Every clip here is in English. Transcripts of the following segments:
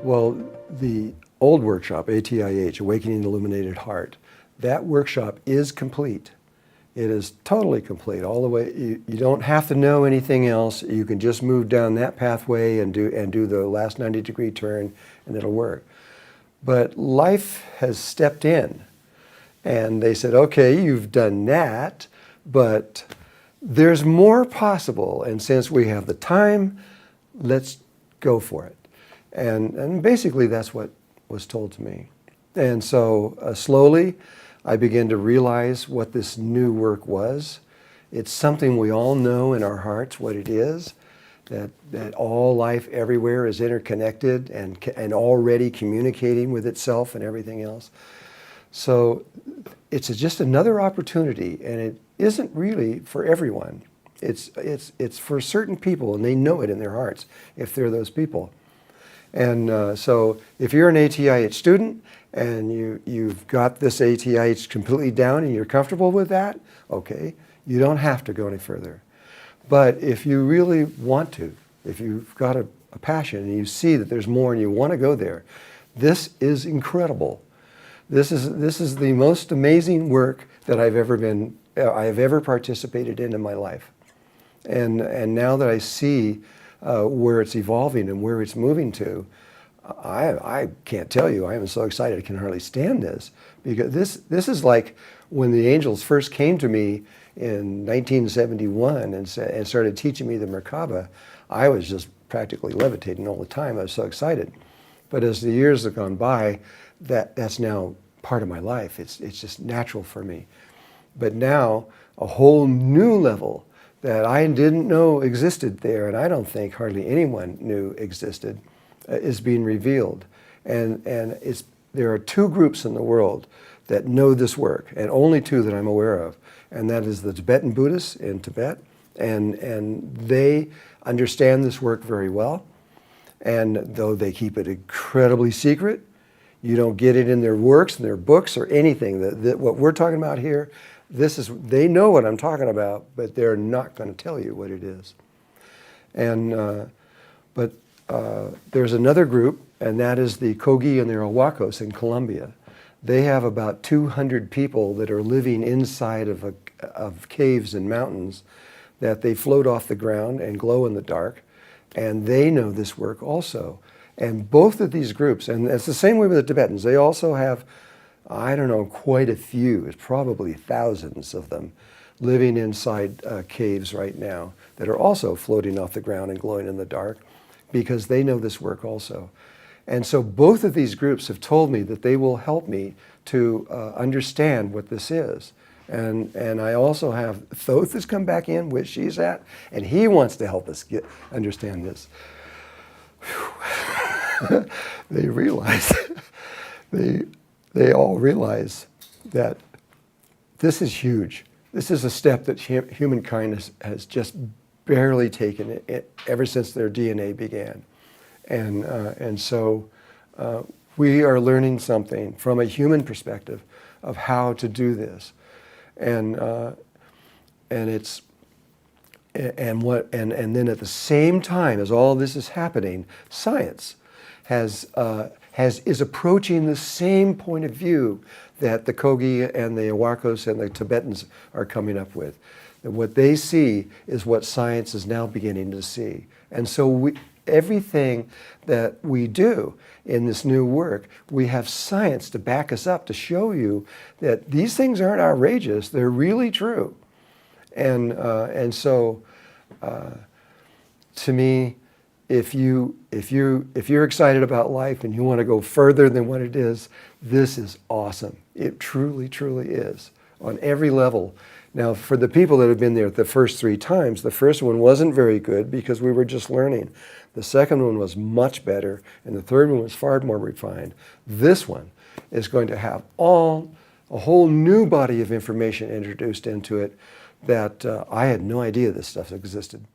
Well, the old workshop, ATIH, Awakening the Illuminated Heart, that workshop is complete. It is totally complete all the way. You don't have to know anything else. You can just move down that pathway and do the last 90-degree turn, and it'll work. But life has stepped in, and they said, okay, you've done that, but there's more possible, and since we have the time, let's go for it. And basically that's what was told to me. And so slowly I began to realize what this new work was. It's something we all know in our hearts what it is, that all life everywhere is interconnected and already communicating with itself and everything else. So it's just another opportunity, and it isn't really for everyone. It's for certain people, and they know it in their hearts if they're those people. And so if you're an ATIH student and you've got this ATIH completely down and you're comfortable with that, okay, you don't have to go any further. But if you really want to, if you've got a passion and you see that there's more and you want to go there, this is incredible. This is the most amazing work that I have ever participated in my life. And now that I see where it's evolving and where it's moving to, I can't tell you, I am so excited I can hardly stand this. Because this is like when the angels first came to me in 1971 and started teaching me the Merkaba. I was just practically levitating all the time. I was so excited. But as the years have gone by, that's now part of my life. It's just natural for me. But now a whole new level that I didn't know existed there, and I don't think hardly anyone knew existed, is being revealed. And there are two groups in the world that know this work, and only two that I'm aware of, and that is the Tibetan Buddhists in Tibet, and they understand this work very well, and though they keep it incredibly secret, you don't get it in their works, in their books, or anything. What we're talking about here, they know what I'm talking about, but they're not going to tell you what it is. And but there's another group, and that is the Kogi and the Awakos in Colombia. They have about 200 people that are living inside of caves and mountains that they float off the ground and glow in the dark, and they know this work also. And both of these groups, and it's the same way with the Tibetans, they also have, I don't know, quite a few, it's probably thousands of them, living inside caves right now that are also floating off the ground and glowing in the dark, because they know this work also. And so both of these groups have told me that they will help me to understand what this is. And I also have Thoth has come back in, which she's at, and he wants to help us understand this. They realize, they all realize that this is huge. This is a step that humankind has just barely taken it ever since their DNA began. And so we are learning something from a human perspective of how to do this. And then at the same time as all this is happening, science is approaching the same point of view that the Kogi and the Awakos and the Tibetans are coming up with. And what they see is what science is now beginning to see. And so everything that we do in this new work, we have science to back us up, to show you that these things aren't outrageous, they're really true. And so to me, if you're excited about life and you want to go further than what it is, this is awesome. It truly, truly is on every level. Now, for the people that have been there the first 3 times, the first one wasn't very good because we were just learning. The second one was much better, and the third one was far more refined. This one is going to have a whole new body of information introduced into it that I had no idea this stuff existed.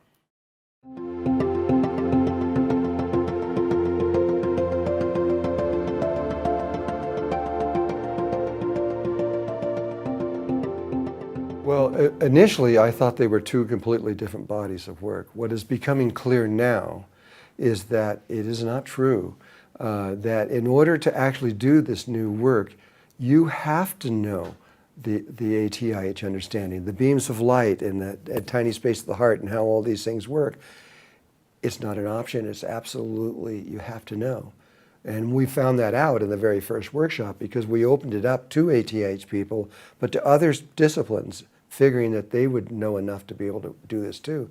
Well, initially I thought they were two completely different bodies of work. What is becoming clear now is that it is not true that in order to actually do this new work, you have to know the ATIH understanding, the beams of light and that tiny space of the heart and how all these things work. It's not an option, it's absolutely, you have to know. And we found that out in the very first workshop because we opened it up to ATIH people, but to other disciplines, figuring that they would know enough to be able to do this too.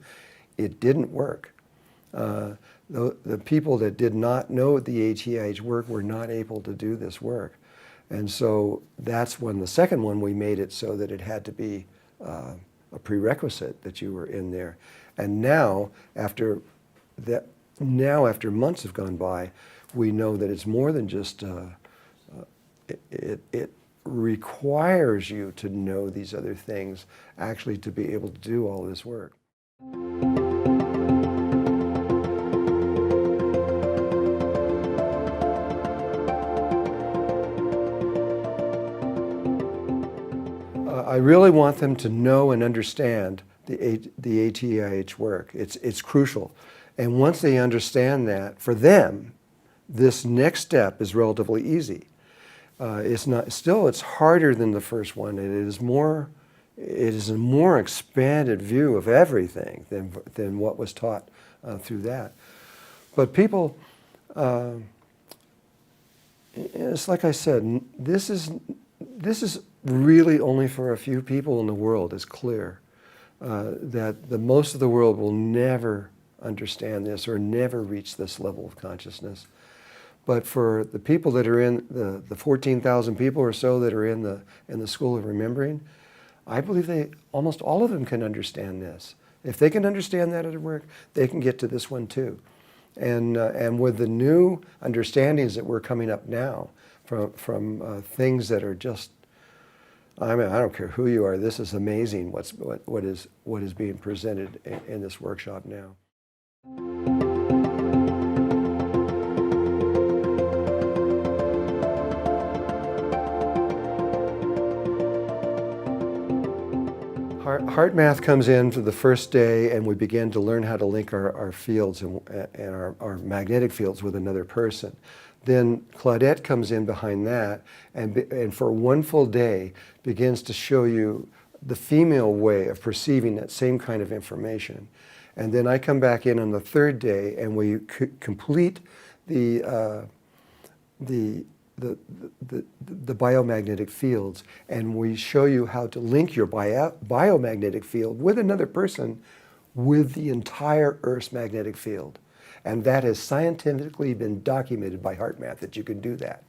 It didn't work. The people that did not know the ATIH work were not able to do this work. And so that's when the second one we made it so that it had to be a prerequisite that you were in there. And now, after months have gone by, we know that it's more than just, it requires you to know these other things actually to be able to do all this work. I really want them to know and understand the ATIH work. It's crucial. And once they understand that, for them, this next step is relatively easy. It's harder than the first one. It is a more expanded view of everything than what was taught through that. But people, it's like I said, this is really only for a few people in the world. It's clear that the most of the world will never understand this or never reach this level of consciousness. But for the people that are in the 14,000 people or so that are in the School of Remembering, I believe almost all of them can understand this. If they can understand that at work, they can get to this one too. And with the new understandings that we're coming up now from things that are just, I mean, I don't care who you are. This is amazing. What is being presented in this workshop now. Heart math comes in for the first day, and we begin to learn how to link our fields and our magnetic fields with another person. Then Claudette comes in behind that, and for one full day begins to show you the female way of perceiving that same kind of information. And then I come back in on the third day, and we complete the biomagnetic fields, and we show you how to link your biomagnetic field with another person with the entire Earth's magnetic field. And that has scientifically been documented by heart math that you can do that.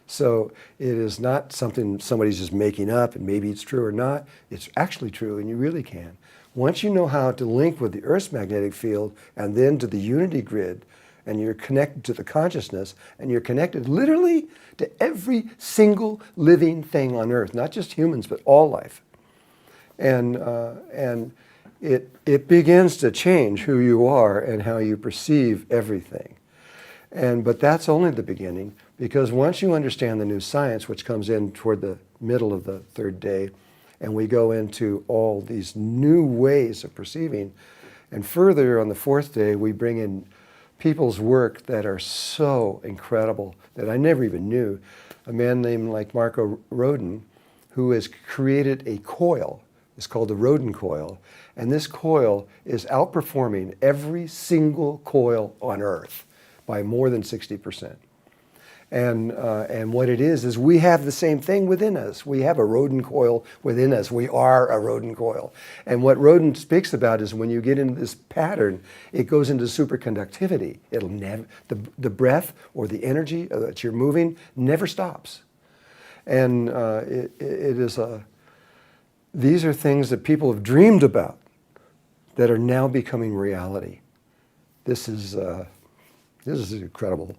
So it is not something somebody's just making up and maybe it's true or not. It's actually true, and you really can. Once you know how to link with the Earth's magnetic field and then to the unity grid, and you're connected to the consciousness, and you're connected literally to every single living thing on Earth, not just humans, but all life. And it begins to change who you are and how you perceive everything. But that's only the beginning, because once you understand the new science, which comes in toward the middle of the third day, and we go into all these new ways of perceiving, and further on the fourth day, we bring in people's work that are so incredible that I never even knew. A man named like Marco Rodin, who has created a coil. It's called the Rodin coil. And this coil is outperforming every single coil on Earth by more than 60%. And what it is we have the same thing within us. We have a Rodin coil within us. We are a Rodin coil. And what Rodin speaks about is when you get into this pattern, it goes into superconductivity. It'll never, the breath or the energy that you're moving never stops. And these are things that people have dreamed about that are now becoming reality. This is incredible.